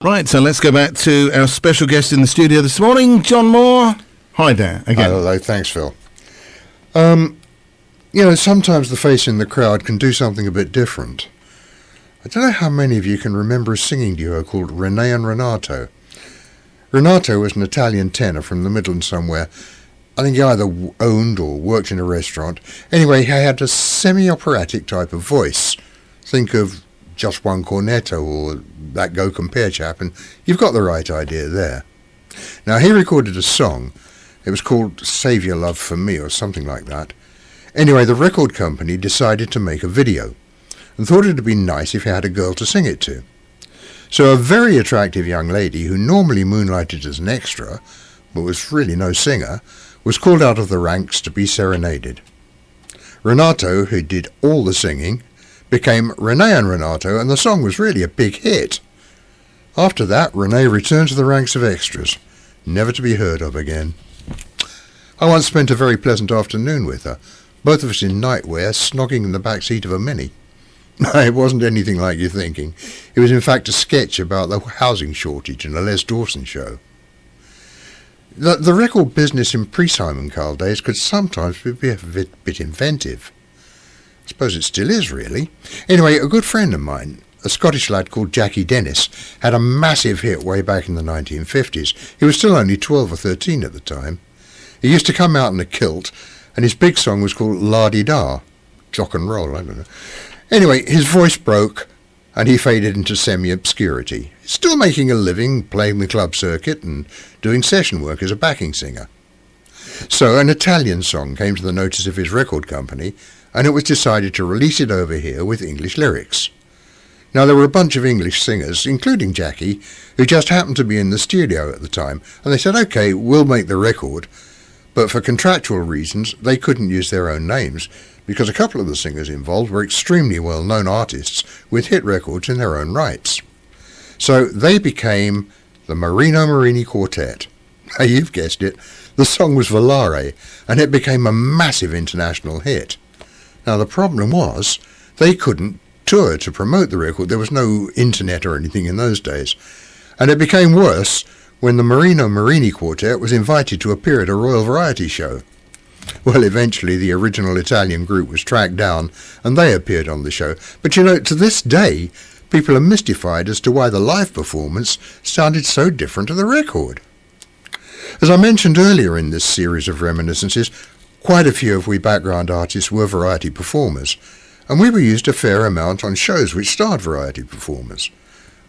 Right, so let's go back to our special guest in the studio this morning, John Moore. Hi there, again. Hello, thanks, Phil. Sometimes the face in the crowd can do something a bit different. I don't know how many of you can remember a singing duo called René and Renato. Renato was an Italian tenor from the Midlands somewhere. I think he either owned or worked in a restaurant. Anyway, he had a semi-operatic type of voice. Think of Just One Cornetto or That Go Compare chap, and you've got the right idea there. Now, he recorded a song. It was called Save Your Love for Me or something like that. Anyway, the record company decided to make a video and thought it would be nice if he had a girl to sing it to. So a very attractive young lady who normally moonlighted as an extra, but was really no singer, was called out of the ranks to be serenaded. Renato, who did all the singing, became René and Renato, and the song was really a big hit. After that, René returned to the ranks of extras, never to be heard of again. I once spent a very pleasant afternoon with her, both of us in nightwear, snogging in the back seat of a Mini. It wasn't anything like you're thinking. It was in fact a sketch about the housing shortage in a Les Dawson show. The record business in pre-Simon Cowell days could sometimes be a bit inventive. I suppose it still is, really. Anyway, a good friend of mine, a Scottish lad called Jackie Dennis, had a massive hit way back in the 1950s. He was still only 12 or 13 at the time. He used to come out in a kilt, and his big song was called La-Di-Da, jock and roll, I don't know. Anyway, his voice broke, and he faded into semi-obscurity, still making a living, playing the club circuit, and doing session work as a backing singer. So an Italian song came to the notice of his record company, and it was decided to release it over here with English lyrics. Now, there were a bunch of English singers, including Jackie, who just happened to be in the studio at the time, and they said, OK, we'll make the record, but for contractual reasons, they couldn't use their own names, because a couple of the singers involved were extremely well-known artists with hit records in their own rights. So they became the Marino Marini Quartet. You've guessed it, the song was Volare, and it became a massive international hit. Now, the problem was, they couldn't tour to promote the record. There was no internet or anything in those days. And it became worse when the Marino Marini Quartet was invited to appear at a Royal Variety show. Well, eventually the original Italian group was tracked down and they appeared on the show. But to this day, people are mystified as to why the live performance sounded so different to the record. As I mentioned earlier in this series of reminiscences, quite a few of we background artists were variety performers, and we were used a fair amount on shows which starred variety performers.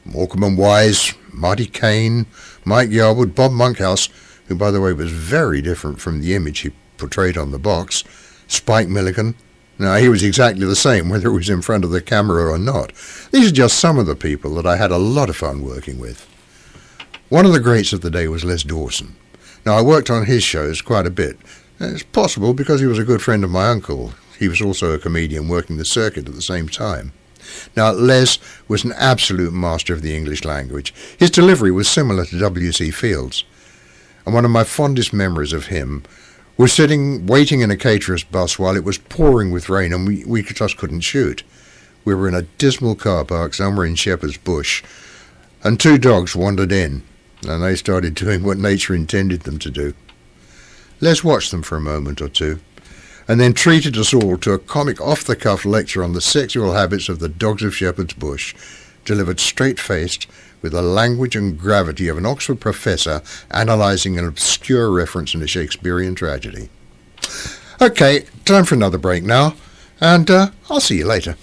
Morecambe and Wise, Marty Kane, Mike Yarwood, Bob Monkhouse, who by the way was very different from the image he portrayed on the box, Spike Milligan. Now, he was exactly the same whether it was in front of the camera or not. These are just some of the people that I had a lot of fun working with. One of the greats of the day was Les Dawson. Now, I worked on his shows quite a bit. It's possible because he was a good friend of my uncle. He was also a comedian working the circuit at the same time. Now, Les was an absolute master of the English language. His delivery was similar to W.C. Fields. And one of my fondest memories of him was waiting in a caterer's bus while it was pouring with rain and we just couldn't shoot. We were in a dismal car park somewhere in Shepherd's Bush, and two dogs wandered in, and they started doing what nature intended them to do. Les watched them for a moment or two, and then treated us all to a comic off-the-cuff lecture on the sexual habits of the dogs of Shepherd's Bush, delivered straight-faced with the language and gravity of an Oxford professor analysing an obscure reference in a Shakespearean tragedy. OK, time for another break now, and I'll see you later.